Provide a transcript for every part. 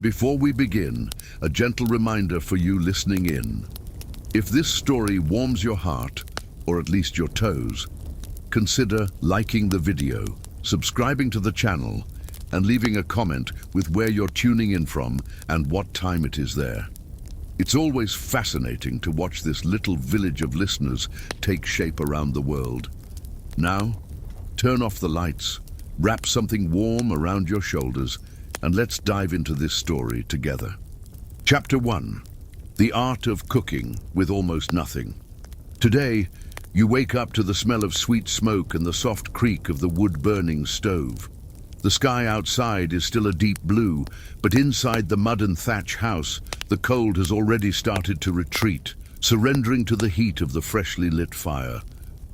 Before we begin, a gentle reminder for you listening in. If this story warms your heart, or at least your toes, consider liking the video, subscribing to the channel, and leaving a comment with where you're tuning in from and what time it is there. It's always fascinating to watch this little village of listeners take shape around the world. Now, turn off the lights, wrap something warm around your shoulders, and let's dive into this story together. Chapter 1. The Art of Cooking with Almost Nothing. Today, you wake up to the smell of sweet smoke and the soft creak of the wood-burning stove. The sky outside is still a deep blue, but inside the mud and thatch house, the cold has already started to retreat, surrendering to the heat of the freshly lit fire.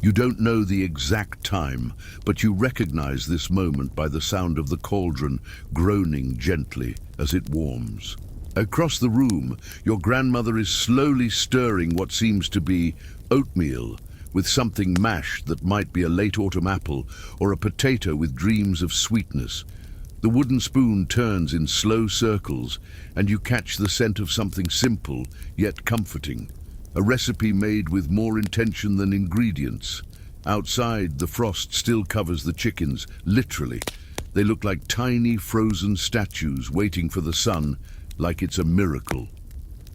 You don't know the exact time, but you recognize this moment by the sound of the cauldron groaning gently as it warms. Across the room, your grandmother is slowly stirring what seems to be oatmeal with something mashed that might be a late autumn apple or a potato with dreams of sweetness. The wooden spoon turns in slow circles, and you catch the scent of something simple yet comforting. A recipe made with more intention than ingredients. Outside, the frost still covers the chickens, literally. They look like tiny frozen statues waiting for the sun, like it's a miracle.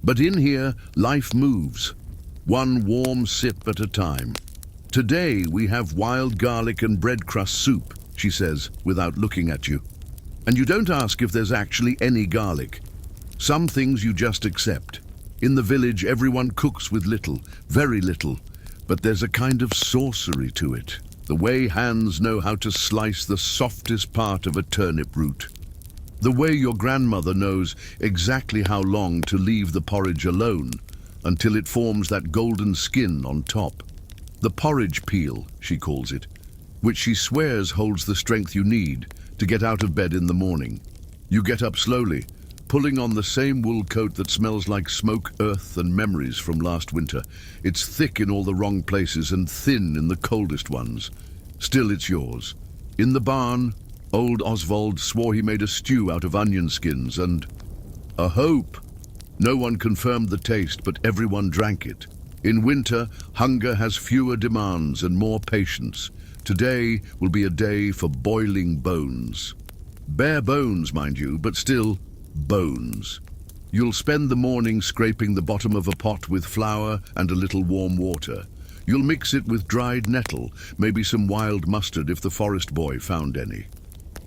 But in here, life moves, one warm sip at a time. Today, we have wild garlic and bread crust soup, she says, without looking at you. And you don't ask if there's actually any garlic. Some things you just accept. In the village, everyone cooks with little, very little, but there's a kind of sorcery to it. The way hands know how to slice the softest part of a turnip root. The way your grandmother knows exactly how long to leave the porridge alone until it forms that golden skin on top. The porridge peel, she calls it, which she swears holds the strength you need to get out of bed in the morning. You get up slowly, pulling on the same wool coat that smells like smoke, earth, and memories from last winter. It's thick in all the wrong places and thin in the coldest ones. Still, it's yours. In the barn, old Oswald swore he made a stew out of onion skins and a hope. No one confirmed the taste, but everyone drank it. In winter, hunger has fewer demands and more patience. Today will be a day for boiling bones. Bare bones, mind you, but still bones. You'll spend the morning scraping the bottom of a pot with flour and a little warm water. You'll mix it with dried nettle, maybe some wild mustard if the forest boy found any.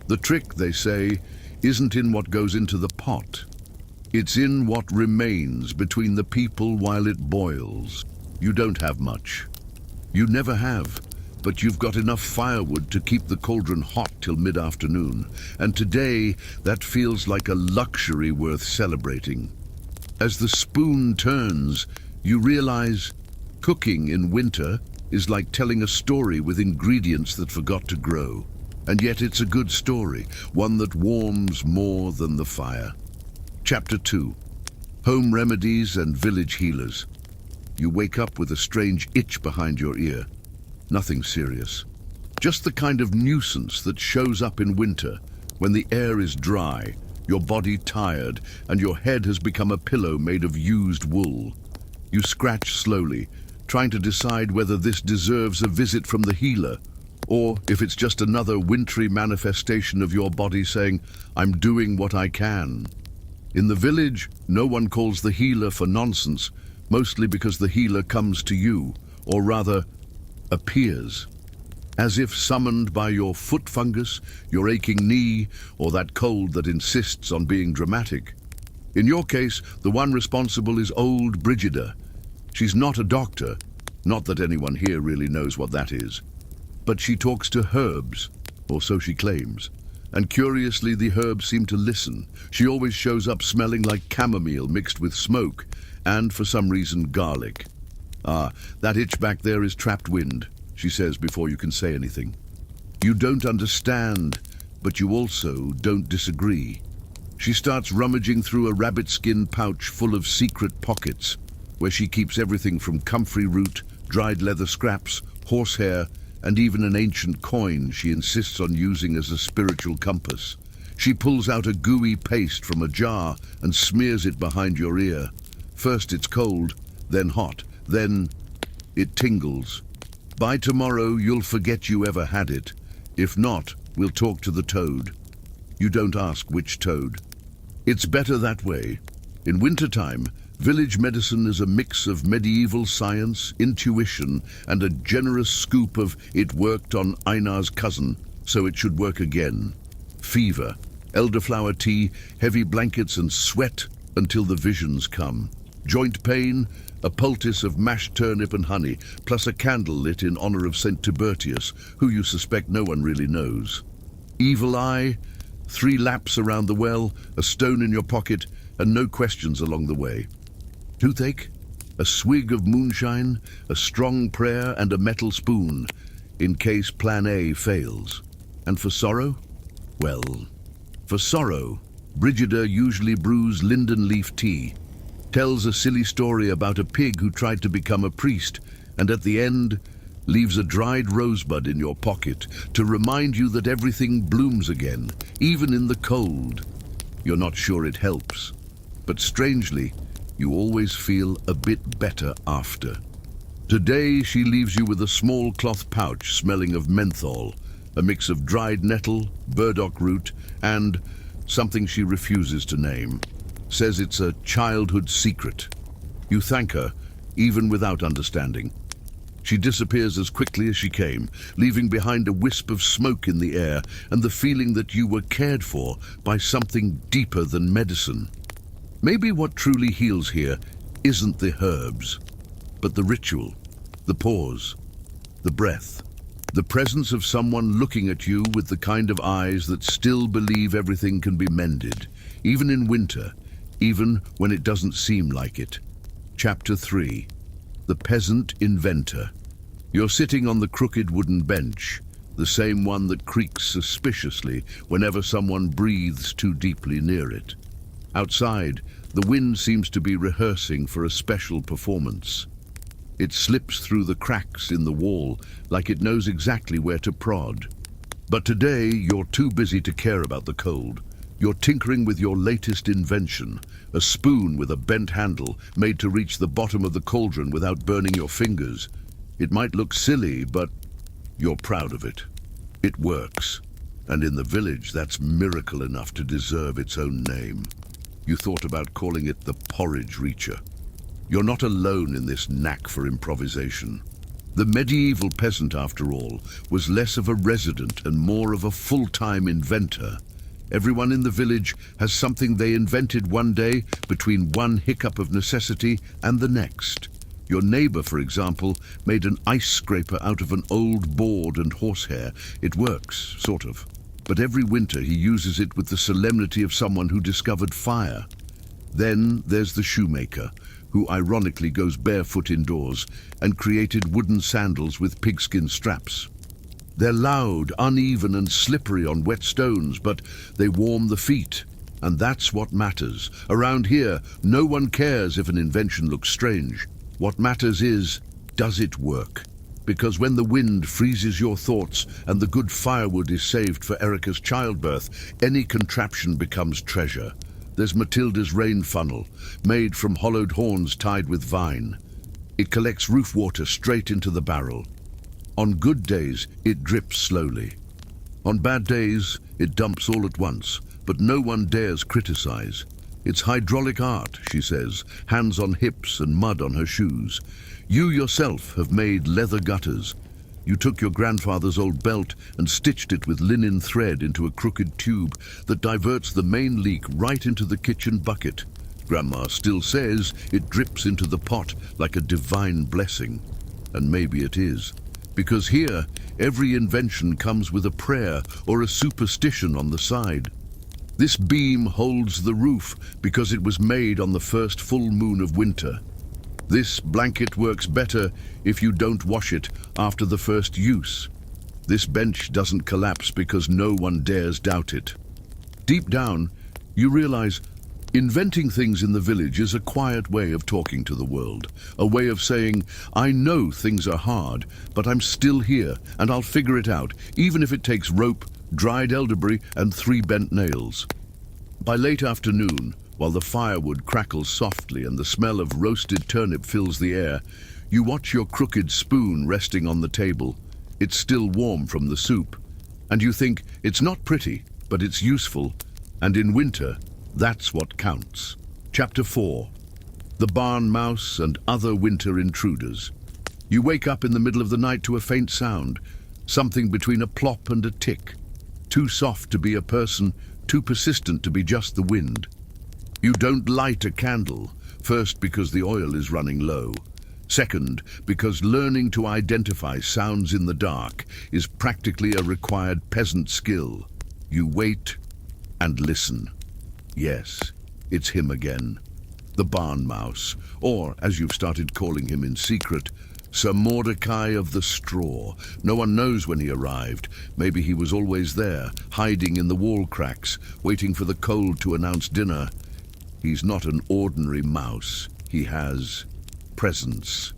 The trick, they say, isn't in what goes into the pot. It's in what remains between the people while it boils. You don't have much. You never have. But you've got enough firewood to keep the cauldron hot till mid-afternoon, and today that feels like a luxury worth celebrating. As the spoon turns, you realize cooking in winter is like telling a story with ingredients that forgot to grow. And yet it's a good story, one that warms more than the fire. Chapter 2. Home Remedies and Village Healers. You wake up with a strange itch behind your ear. Nothing serious. Just the kind of nuisance that shows up in winter when the air is dry, your body tired, and your head has become a pillow made of used wool. You scratch slowly, trying to decide whether this deserves a visit from the healer, or if it's just another wintry manifestation of your body saying, "I'm doing what I can." In the village, no one calls the healer for nonsense, mostly because the healer comes to you, or rather, appears, as if summoned by your foot fungus, your aching knee, or that cold that insists on being dramatic. In your case, the one responsible is old Brigida. She's not a doctor, not that anyone here really knows what that is, but she talks to herbs, or so she claims. And curiously, the herbs seem to listen. She always shows up smelling like chamomile mixed with smoke, and for some reason, garlic. "Ah, that itch back there is trapped wind," she says before you can say anything. You don't understand, but you also don't disagree. She starts rummaging through a rabbit skin pouch full of secret pockets, where she keeps everything from comfrey root, dried leather scraps, horsehair, and even an ancient coin she insists on using as a spiritual compass. She pulls out a gooey paste from a jar and smears it behind your ear. First it's cold, then hot, then it tingles. By tomorrow you'll forget you ever had it. If not, we'll talk to the toad. You don't ask which toad. It's better that way. In wintertime, village medicine is a mix of medieval science, intuition, and a generous scoop of "it worked on Einar's cousin, so it should work again." Fever, elderflower tea, heavy blankets, and sweat until the visions come. Joint pain, a poultice of mashed turnip and honey, plus a candle lit in honor of St. Tibertius, who you suspect no one really knows. Evil eye, 3 laps around the well, a stone in your pocket, and no questions along the way. Toothache, a swig of moonshine, a strong prayer, and a metal spoon, in case plan A fails. And for sorrow? Well, for sorrow, Brigida usually brews linden leaf tea, tells a silly story about a pig who tried to become a priest, and at the end leaves a dried rosebud in your pocket to remind you that everything blooms again, even in the cold. You're not sure it helps, but strangely, you always feel a bit better after. Today she leaves you with a small cloth pouch smelling of menthol, a mix of dried nettle, burdock root, and something she refuses to name. Says it's a childhood secret. You thank her, even without understanding. She disappears as quickly as she came, leaving behind a wisp of smoke in the air and the feeling that you were cared for by something deeper than medicine. Maybe what truly heals here isn't the herbs, but the ritual, the pause, the breath, the presence of someone looking at you with the kind of eyes that still believe everything can be mended, even in winter, even when it doesn't seem like it. Chapter 3. The Peasant Inventor. You're sitting on the crooked wooden bench, the same one that creaks suspiciously whenever someone breathes too deeply near it. Outside, the wind seems to be rehearsing for a special performance. It slips through the cracks in the wall like it knows exactly where to prod. But today, you're too busy to care about the cold. You're tinkering with your latest invention, a spoon with a bent handle made to reach the bottom of the cauldron without burning your fingers. It might look silly, but you're proud of it. It works. And in the village, that's miracle enough to deserve its own name. You thought about calling it the porridge reacher. You're not alone in this knack for improvisation. The medieval peasant, after all, was less of a resident and more of a full-time inventor. Everyone in the village has something they invented one day between one hiccup of necessity and the next. Your neighbor, for example, made an ice scraper out of an old board and horsehair. It works, sort of. But every winter he uses it with the solemnity of someone who discovered fire. Then there's the shoemaker, who ironically goes barefoot indoors and created wooden sandals with pigskin straps. They're loud, uneven and slippery on wet stones, but they warm the feet, and that's what matters. Around here, no one cares if an invention looks strange. What matters is, does it work? Because when the wind freezes your thoughts and the good firewood is saved for Erica's childbirth, any contraption becomes treasure. There's Matilda's rain funnel, made from hollowed horns tied with vine. It collects roof water straight into the barrel. On good days, it drips slowly. On bad days, it dumps all at once, but no one dares criticize. It's hydraulic art, she says, hands on hips and mud on her shoes. You yourself have made leather gutters. You took your grandfather's old belt and stitched it with linen thread into a crooked tube that diverts the main leak right into the kitchen bucket. Grandma still says it drips into the pot like a divine blessing. And maybe it is. Because here, every invention comes with a prayer or a superstition on the side. This beam holds the roof because it was made on the first full moon of winter. This blanket works better if you don't wash it after the first use. This bench doesn't collapse because no one dares doubt it. Deep down, you realize inventing things in the village is a quiet way of talking to the world, a way of saying, I know things are hard, but I'm still here and I'll figure it out, even if it takes rope, dried elderberry, and 3 bent nails. By late afternoon, while the firewood crackles softly and the smell of roasted turnip fills the air, you watch your crooked spoon resting on the table. It's still warm from the soup, and you think it's not pretty, but it's useful, and in winter, that's what counts. Chapter 4. The Barn Mouse and Other Winter Intruders. You wake up in the middle of the night to a faint sound, something between a plop and a tick. Too soft to be a person, too persistent to be just the wind. You don't light a candle, first because the oil is running low. Second, because learning to identify sounds in the dark is practically a required peasant skill. You wait and listen. Yes, it's him again. The Barn Mouse, or, as you've started calling him in secret, Sir Mordecai of the Straw. No one knows when he arrived. Maybe he was always there, hiding in the wall cracks, waiting for the cold to announce dinner. He's not an ordinary mouse. He has presence.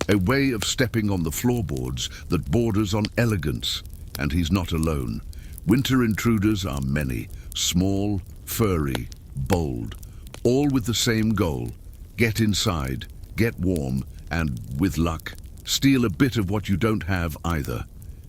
A way of stepping on the floorboards that borders on elegance. And he's not alone. Winter intruders are many, small, furry, bold, all with the same goal: get inside, get warm, and, with luck, steal a bit of what you don't have either.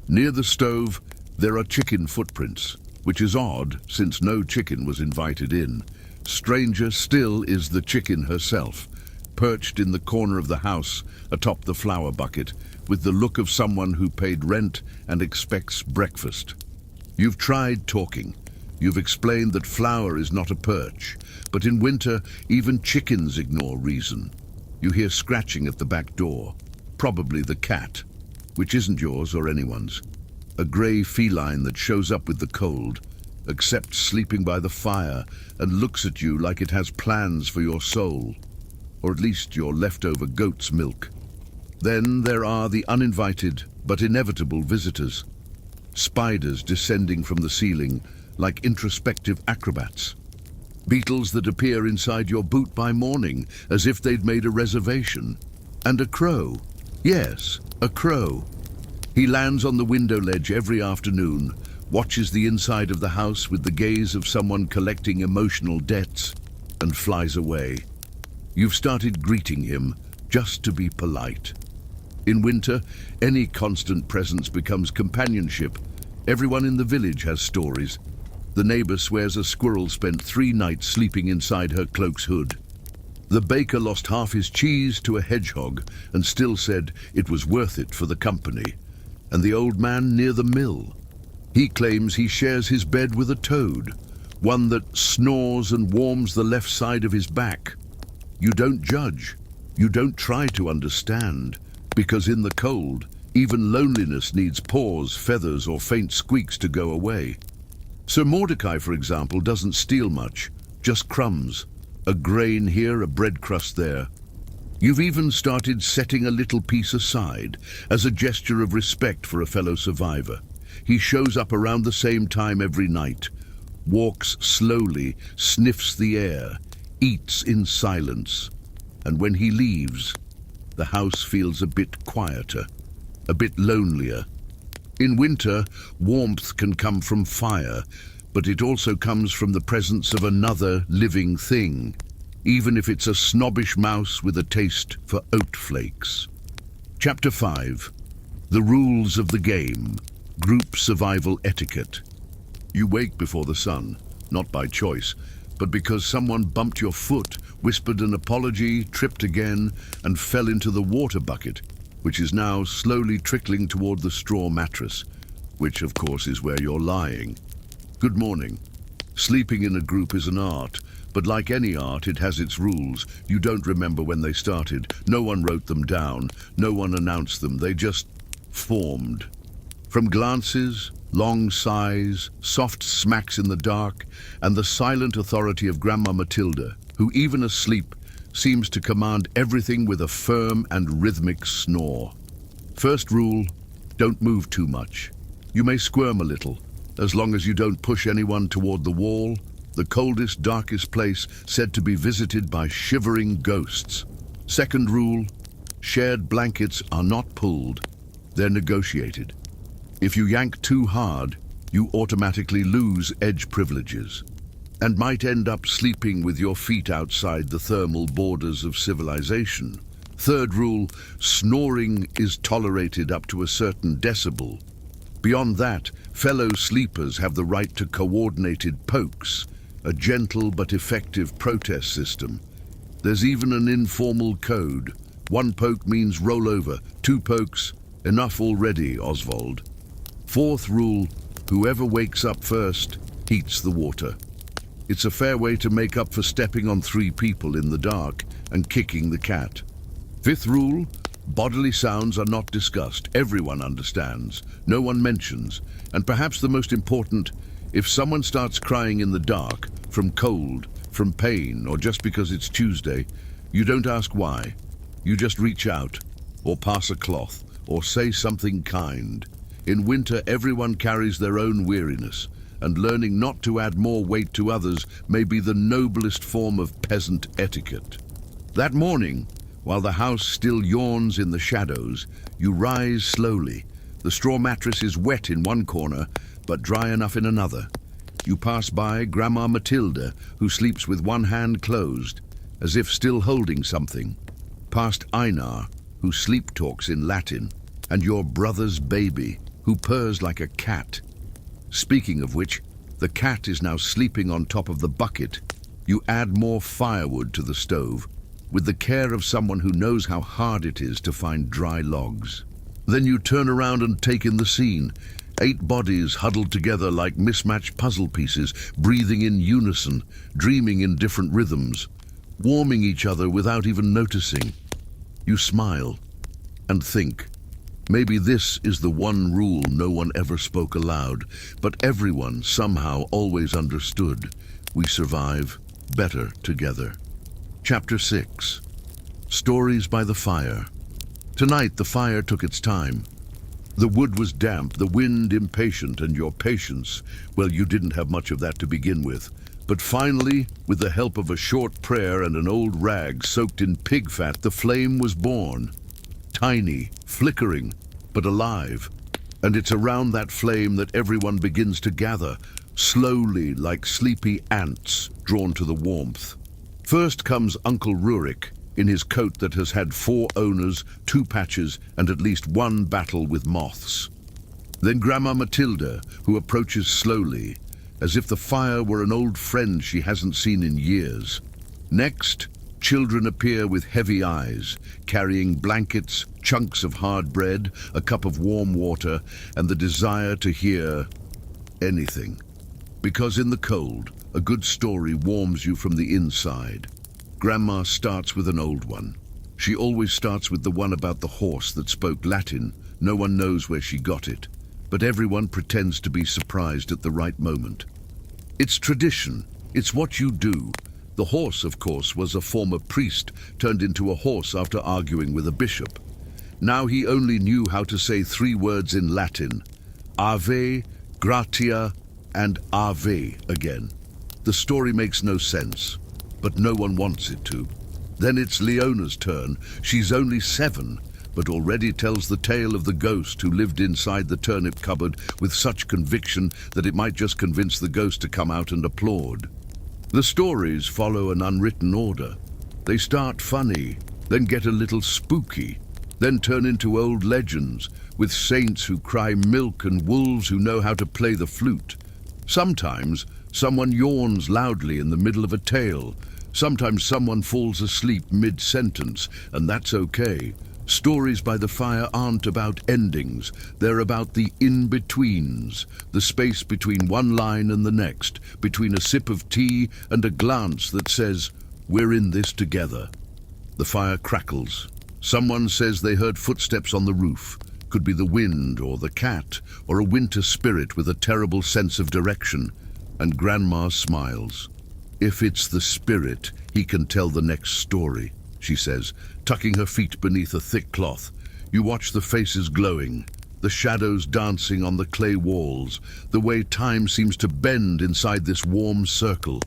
Near the stove, there are chicken footprints, which is odd since no chicken was invited in. Stranger still is the chicken herself, perched in the corner of the house atop the flower bucket, with the look of someone who paid rent and expects breakfast. You've tried talking. You've explained that flour is not a perch, but in winter, even chickens ignore reason. You hear scratching at the back door, probably the cat, which isn't yours or anyone's. A grey feline that shows up with the cold, accepts sleeping by the fire, and looks at you like it has plans for your soul, or at least your leftover goat's milk. Then there are the uninvited but inevitable visitors. Spiders descending from the ceiling like introspective acrobats. Beetles that appear inside your boot by morning as if they'd made a reservation. And a crow. Yes, a crow. He lands on the window ledge every afternoon, watches the inside of the house with the gaze of someone collecting emotional debts, and flies away. You've started greeting him just to be polite. In winter, any constant presence becomes companionship. Everyone in the village has stories. The neighbor swears a squirrel spent 3 nights sleeping inside her cloak's hood. The baker lost half his cheese to a hedgehog and still said it was worth it for the company. And the old man near the mill, he claims he shares his bed with a toad, one that snores and warms the left side of his back. You don't judge. You don't try to understand, because in the cold, even loneliness needs paws, feathers, or faint squeaks to go away. Sir Mordecai, for example, doesn't steal much, just crumbs. A grain here, a bread crust there. You've even started setting a little piece aside as a gesture of respect for a fellow survivor. He shows up around the same time every night, walks slowly, sniffs the air, eats in silence. And when he leaves, the house feels a bit quieter, a bit lonelier. In winter, warmth can come from fire, but it also comes from the presence of another living thing, even if it's a snobbish mouse with a taste for oat flakes. Chapter 5. The Rules of the Game. Group Survival Etiquette. You wake before the sun, not by choice, but because someone bumped your foot, whispered an apology, tripped again, and fell into the water bucket, which is now slowly trickling toward the straw mattress, which of course is where you're lying. Good morning. Sleeping in a group is an art, but like any art, it has its rules. You don't remember when they started. No one wrote them down. No one announced them. They just formed. From glances, long sighs, soft smacks in the dark, and the silent authority of Grandma Matilde, who even asleep seems to command everything with a firm and rhythmic snore. First rule, don't move too much. You may squirm a little, as long as you don't push anyone toward the wall, the coldest, darkest place said to be visited by shivering ghosts. Second rule, shared blankets are not pulled, they're negotiated. If you yank too hard, you automatically lose edge privileges and might end up sleeping with your feet outside the thermal borders of civilization. Third rule, snoring is tolerated up to a certain decibel. Beyond that, fellow sleepers have the right to coordinated pokes, a gentle but effective protest system. There's even an informal code. 1 poke means roll over, 2 pokes, enough already, Oswald. Fourth rule, whoever wakes up first heats the water. It's a fair way to make up for stepping on 3 people in the dark and kicking the cat. Fifth rule, bodily sounds are not discussed. Everyone understands. No one mentions. And perhaps the most important, if someone starts crying in the dark, from cold, from pain, or just because it's Tuesday, you don't ask why. You just reach out, or pass a cloth, or say something kind. In winter, everyone carries their own weariness, and learning not to add more weight to others may be the noblest form of peasant etiquette. That morning, while the house still yawns in the shadows, you rise slowly. The straw mattress is wet in one corner, but dry enough in another. You pass by Grandma Matilde, who sleeps with one hand closed, as if still holding something. Past Einar, who sleep talks in Latin, and your brother's baby, who purrs like a cat. Speaking of which, the cat is now sleeping on top of the bucket. You add more firewood to the stove, with the care of someone who knows how hard it is to find dry logs. Then you turn around and take in the scene. 8 bodies huddled together like mismatched puzzle pieces, breathing in unison, dreaming in different rhythms, warming each other without even noticing. You smile and think, maybe this is the one rule no one ever spoke aloud, but everyone somehow always understood. We survive better together. Chapter 6. Stories by the Fire. Tonight the fire took its time. The wood was damp, the wind impatient, and your patience, well, you didn't have much of that to begin with. But finally, with the help of a short prayer and an old rag soaked in pig fat, the flame was born. Tiny, flickering, but alive. And it's around that flame that everyone begins to gather, slowly like sleepy ants drawn to the warmth. First comes Uncle Rurik, in his coat that has had 4 owners, 2 patches, and at least 1 battle with moths. Then Grandma Matilde, who approaches slowly, as if the fire were an old friend she hasn't seen in years. Next, children appear with heavy eyes, carrying blankets, chunks of hard bread, a cup of warm water, and the desire to hear anything. Because in the cold, a good story warms you from the inside. Grandma starts with an old one. She always starts with the one about the horse that spoke Latin. No one knows where she got it, but everyone pretends to be surprised at the right moment. It's tradition. It's what you do. The horse, of course, was a former priest turned into a horse after arguing with a bishop. Now he only knew how to say 3 words in Latin: Ave, Gratia, and Ave again. The story makes no sense, but no one wants it to. Then it's Leona's turn. She's only 7, but already tells the tale of the ghost who lived inside the turnip cupboard with such conviction that it might just convince the ghost to come out and applaud. The stories follow an unwritten order. They start funny, then get a little spooky, then turn into old legends, with saints who cry milk and wolves who know how to play the flute. Sometimes someone yawns loudly in the middle of a tale. Sometimes someone falls asleep mid-sentence, and that's okay. Stories by the Fire aren't about endings. They're about the in-betweens, the space between one line and the next, between a sip of tea and a glance that says, "We're in this together." The fire crackles. Someone says they heard footsteps on the roof. Could be the wind or the cat or a winter spirit with a terrible sense of direction. And Grandma smiles. "If it's the spirit, he can tell the next story," she says, tucking her feet beneath a thick cloth. You watch the faces glowing, the shadows dancing on the clay walls, the way time seems to bend inside this warm circle.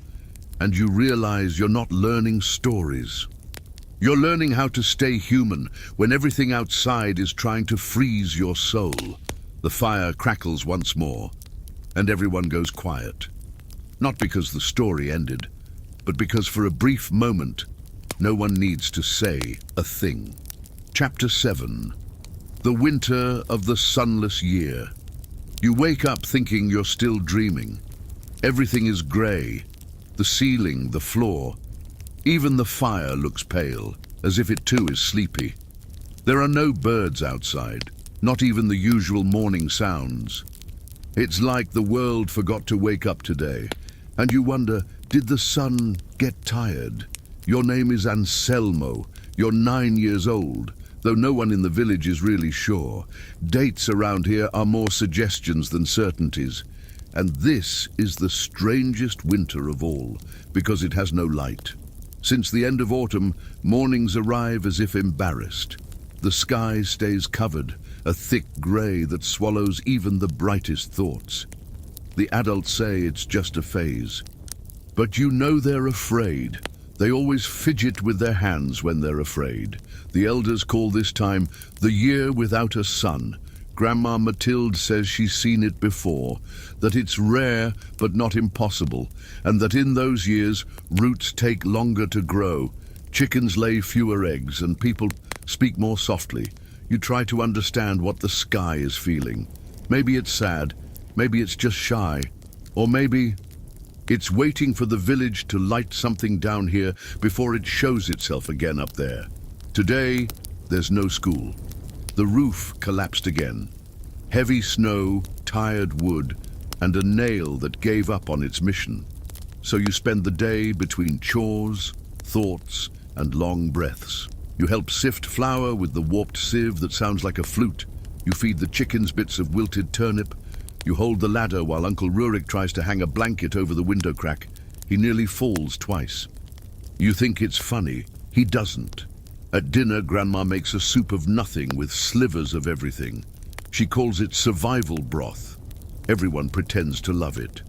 And you realize you're not learning stories. You're learning how to stay human when everything outside is trying to freeze your soul. The fire crackles once more. and everyone goes quiet. Not because the story ended, but because for a brief moment, no one needs to say a thing. Chapter 7. The winter of the sunless year. You wake up thinking you're still dreaming. Everything is grey. The ceiling, the floor, even the fire looks pale, as if it too is sleepy. There are no birds outside, not even the usual morning sounds. It's like the world forgot to wake up today, and you wonder, did the sun get tired? Your name is Anselmo. You're 9 years old, though no one in the village is really sure. Dates around here are more suggestions than certainties. And this is the strangest winter of all, because it has no light. Since the end of autumn, mornings arrive as if embarrassed. The sky stays covered, a thick grey that swallows even the brightest thoughts. The adults say it's just a phase. But you know they're afraid. They always fidget with their hands when they're afraid. The elders call this time the year without a sun. Grandma Matilde says she's seen it before, that it's rare but not impossible, and that in those years roots take longer to grow, chickens lay fewer eggs, and people speak more softly. You try to understand what the sky is feeling. Maybe it's sad, maybe it's just shy, or maybe it's waiting for the village to light something down here before it shows itself again up there. Today, there's no school. The roof collapsed again. Heavy snow, tired wood, and a nail that gave up on its mission. So you spend the day between chores, thoughts, and long breaths. You help sift flour with the warped sieve that sounds like a flute. You feed the chickens bits of wilted turnip. You hold the ladder while Uncle Rurik tries to hang a blanket over the window crack. He nearly falls twice. You think it's funny. He doesn't. At dinner, Grandma makes a soup of nothing with slivers of everything. She calls it survival broth. Everyone pretends to love it.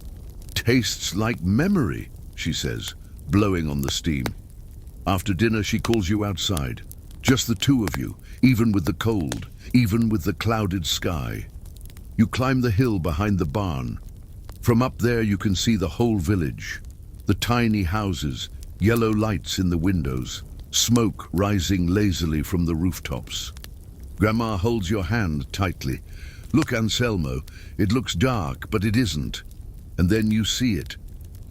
Tastes like memory, she says, blowing on the steam. After dinner, she calls you outside. Just the two of you, even with the cold, even with the clouded sky. You climb the hill behind the barn. From up there, you can see the whole village. The tiny houses, yellow lights in the windows. Smoke rising lazily from the rooftops. Grandma holds your hand tightly. Look, Anselmo, it looks dark, but it isn't. And then you see it.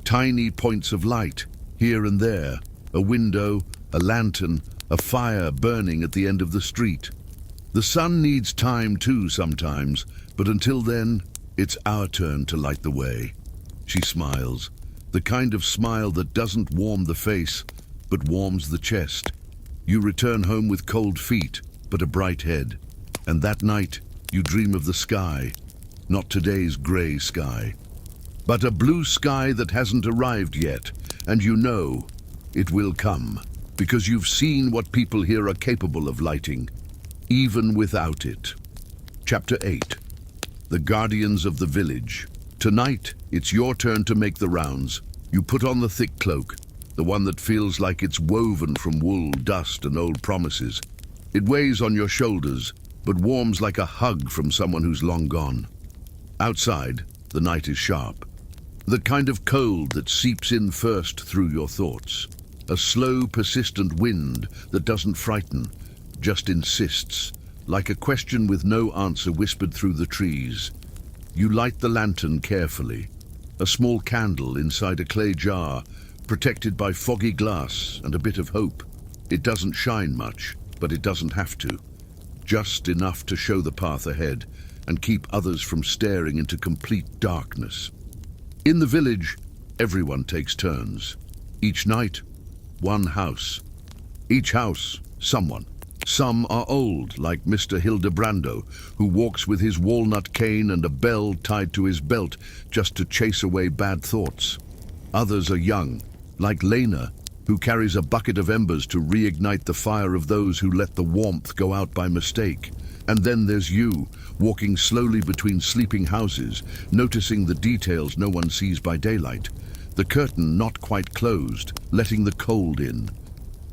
Tiny points of light, here and there. A window, a lantern, a fire burning at the end of the street. The sun needs time too sometimes, but until then, it's our turn to light the way. She smiles, the kind of smile that doesn't warm the face, but warms the chest. You return home with cold feet, but a bright head. And that night, you dream of the sky. Not today's grey sky, but a blue sky that hasn't arrived yet. And you know it will come, because you've seen what people here are capable of lighting, even without it. Chapter 8. The Guardians of the Village. Tonight, it's your turn to make the rounds. You put on the thick cloak, the one that feels like it's woven from wool, dust, and old promises. It weighs on your shoulders, but warms like a hug from someone who's long gone. Outside, the night is sharp. The kind of cold that seeps in first through your thoughts. A slow, persistent wind that doesn't frighten, just insists, like a question with no answer whispered through the trees. You light the lantern carefully, a small candle inside a clay jar, protected by foggy glass and a bit of hope. It doesn't shine much, but it doesn't have to. Just enough to show the path ahead and keep others from staring into complete darkness. In the village, everyone takes turns. Each night, one house. Each house, someone. Some are old, like Mr. Hildebrando, who walks with his walnut cane and a bell tied to his belt just to chase away bad thoughts. Others are young, like Lena, who carries a bucket of embers to reignite the fire of those who let the warmth go out by mistake. And then there's you, walking slowly between sleeping houses, noticing the details no one sees by daylight. The curtain not quite closed, letting the cold in.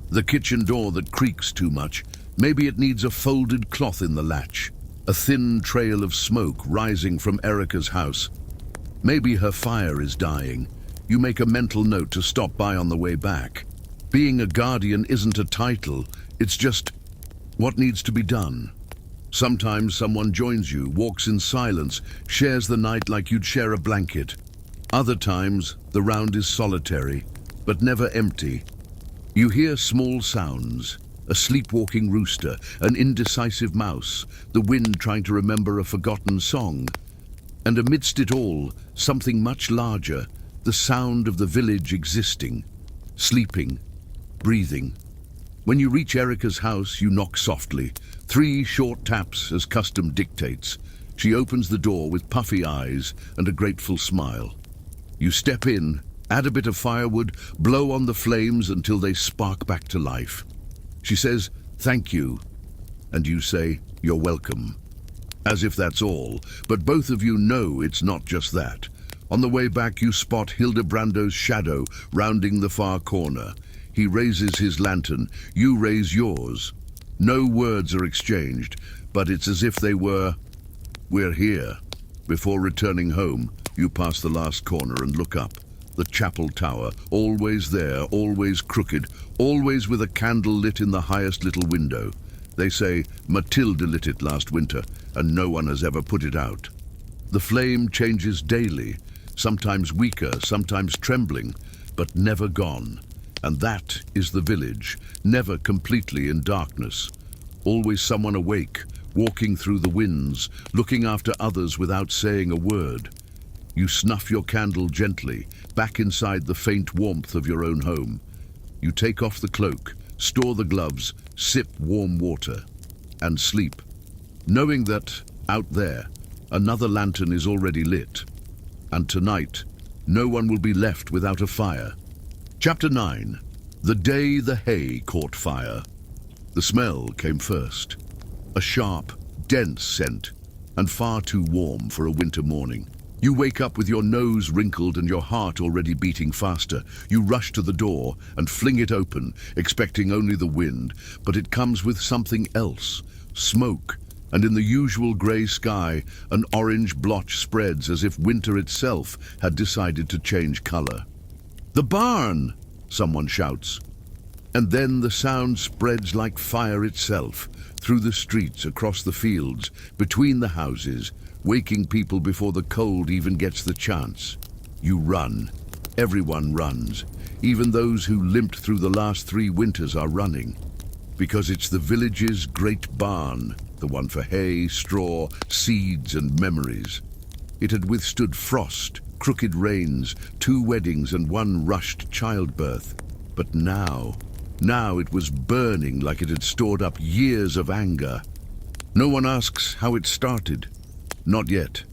The kitchen door that creaks too much. Maybe it needs a folded cloth in the latch. A thin trail of smoke rising from Erica's house. Maybe her fire is dying. You make a mental note to stop by on the way back. Being a guardian isn't a title, it's just what needs to be done. Sometimes someone joins you, walks in silence, shares the night like you'd share a blanket. Other times, the round is solitary, but never empty. You hear small sounds, a sleepwalking rooster, an indecisive mouse, the wind trying to remember a forgotten song. And amidst it all, something much larger, the sound of the village existing, sleeping, breathing. When you reach Erica's house, you knock softly, 3 short taps as custom dictates. She opens the door with puffy eyes and a grateful smile. You step in, add a bit of firewood, blow on the flames until they spark back to life. She says, "Thank you," and you say, "You're welcome." As if that's all, but both of you know it's not just that. On the way back, you spot Hildebrando's shadow rounding the far corner. He raises his lantern, you raise yours. No words are exchanged, but it's as if they were, "We're here." Before returning home, you pass the last corner and look up. The chapel tower, always there, always crooked, always with a candle lit in the highest little window. They say Matilde lit it last winter, and no one has ever put it out. The flame changes daily, sometimes weaker, sometimes trembling, but never gone. And that is the village, never completely in darkness. Always someone awake, walking through the winds, looking after others without saying a word. You snuff your candle gently, back inside the faint warmth of your own home. You take off the cloak, store the gloves, sip warm water, and sleep, knowing that, out there, another lantern is already lit. And tonight, no one will be left without a fire. Chapter 9. The day the hay caught fire. The smell came first. A sharp, dense scent, and far too warm for a winter morning. You wake up with your nose wrinkled and your heart already beating faster. You rush to the door and fling it open, expecting only the wind, but it comes with something else. Smoke, and in the usual grey sky, an orange blotch spreads as if winter itself had decided to change colour. "The barn!" someone shouts. And then the sound spreads like fire itself, through the streets, across the fields, between the houses, waking people before the cold even gets the chance. You run. Everyone runs. Even those who limped through the last 3 winters are running. Because it's the village's great barn, the one for hay, straw, seeds and memories. It had withstood frost, crooked rains, 2 weddings and 1 rushed childbirth. But now it was burning like it had stored up years of anger. No one asks how it started. Not yet.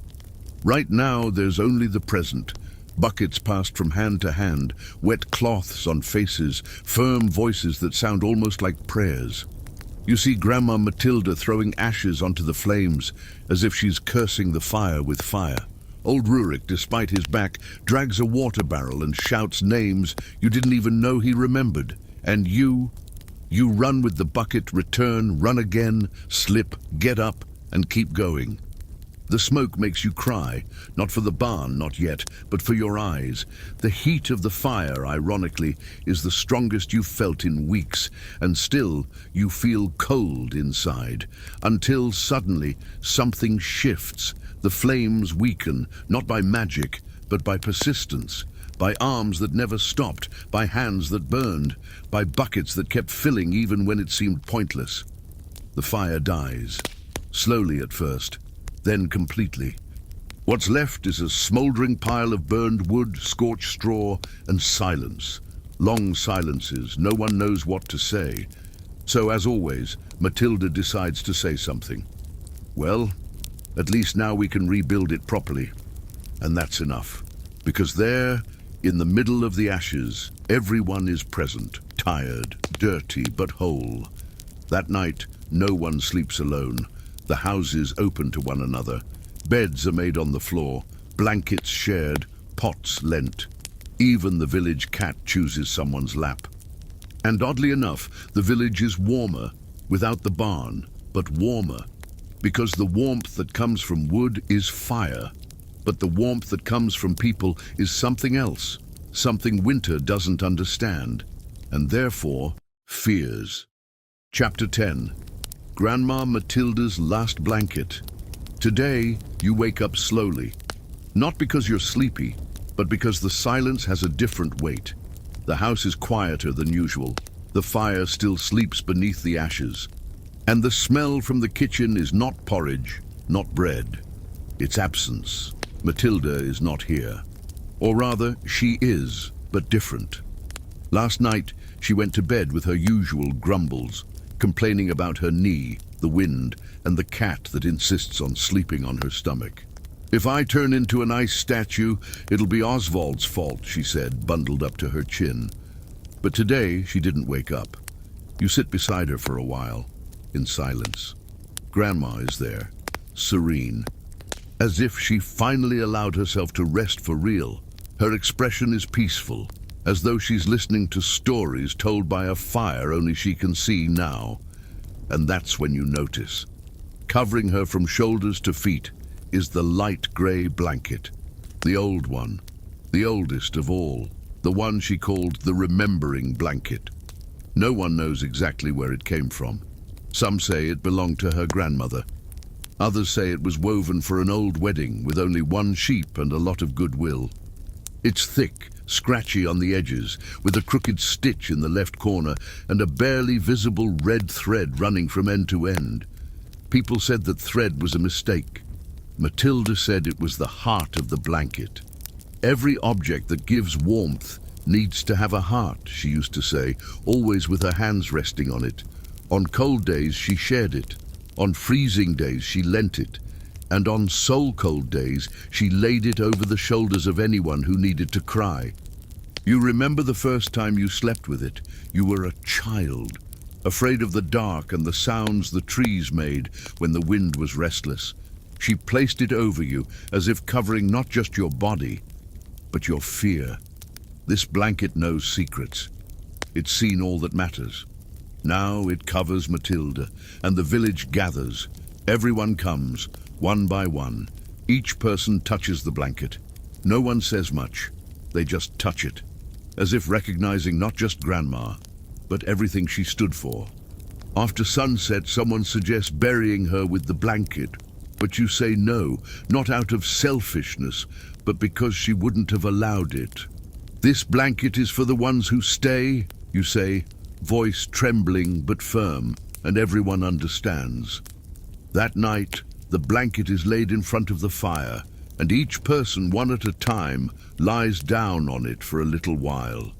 Right now there's only the present. Buckets passed from hand to hand, wet cloths on faces, firm voices that sound almost like prayers. You see Grandma Matilde throwing ashes onto the flames, as if she's cursing the fire with fire. Old Rurik, despite his back, drags a water barrel and shouts names you didn't even know he remembered. And you run with the bucket, return, run again, slip, get up, and keep going. The smoke makes you cry, not for the barn, not yet, but for your eyes. The heat of the fire, ironically, is the strongest you've felt in weeks, and still you feel cold inside, until suddenly something shifts. The flames weaken, not by magic, but by persistence, by arms that never stopped, by hands that burned, by buckets that kept filling even when it seemed pointless. The fire dies, slowly at first, then completely. What's left is a smouldering pile of burned wood, scorched straw, and silence. Long silences, no one knows what to say. So, as always, Matilda decides to say something. Well, at least now we can rebuild it properly. And that's enough. Because there, in the middle of the ashes, everyone is present, tired, dirty, but whole. That night, no one sleeps alone. The houses open to one another. Beds are made on the floor, blankets shared, pots lent. Even the village cat chooses someone's lap. And oddly enough, the village is warmer, without the barn, but warmer. Because the warmth that comes from wood is fire. But the warmth that comes from people is something else, something winter doesn't understand, and therefore fears. Chapter 10. Grandma Matilda's Last Blanket. Today, you wake up slowly. Not because you're sleepy, but because the silence has a different weight. The house is quieter than usual. The fire still sleeps beneath the ashes. And the smell from the kitchen is not porridge, not bread. It's absence. Matilda is not here. Or rather, she is, but different. Last night, she went to bed with her usual grumbles, complaining about her knee, the wind, and the cat that insists on sleeping on her stomach. "If I turn into an ice statue, it'll be Oswald's fault," she said, bundled up to her chin. But today, she didn't wake up. You sit beside her for a while, in silence. Grandma is there, serene, as if she finally allowed herself to rest for real. Her expression is peaceful, as though she's listening to stories told by a fire only she can see now. And that's when you notice. Covering her from shoulders to feet is the light grey blanket, the old one, the oldest of all, the one she called the remembering blanket. No one knows exactly where it came from. Some say it belonged to her grandmother. Others say it was woven for an old wedding with only one sheep and a lot of goodwill. It's thick, scratchy on the edges, with a crooked stitch in the left corner and a barely visible red thread running from end to end. People said that thread was a mistake. Matilda said it was the heart of the blanket. Every object that gives warmth needs to have a heart, she used to say, always with her hands resting on it. On cold days she shared it. On freezing days she lent it. And on soul-cold days she laid it over the shoulders of anyone who needed to cry. You remember the first time you slept with it. You were a child, afraid of the dark and the sounds the trees made when the wind was restless. She placed it over you, as if covering not just your body, but your fear. This blanket knows secrets. It's seen all that matters. Now it covers Matilda, and the village gathers. Everyone comes, one by one. Each person touches the blanket. No one says much. They just touch it, as if recognizing not just Grandma, but everything she stood for. After sunset, someone suggests burying her with the blanket, but you say no, not out of selfishness, but because she wouldn't have allowed it. "This blanket is for the ones who stay," you say, voice trembling but firm, and everyone understands. That night, the blanket is laid in front of the fire, and each person, one at a time, lies down on it for a little while.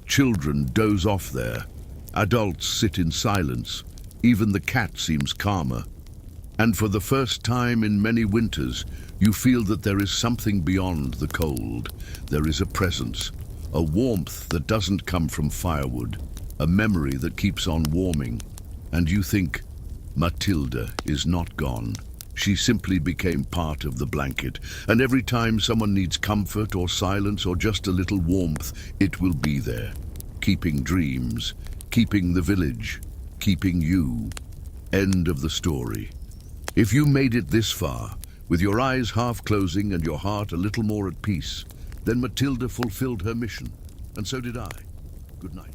Children doze off there. Adults sit in silence. Even the cat seems calmer. And for the first time in many winters, you feel that there is something beyond the cold. There is a presence, a warmth that doesn't come from firewood, a memory that keeps on warming. And you think, Matilda is not gone. She simply became part of the blanket, and every time someone needs comfort or silence or just a little warmth, it will be there, keeping dreams, keeping the village, keeping you. End of the story. If you made it this far, with your eyes half closing and your heart a little more at peace, then Matilda fulfilled her mission, and so did I. Good night.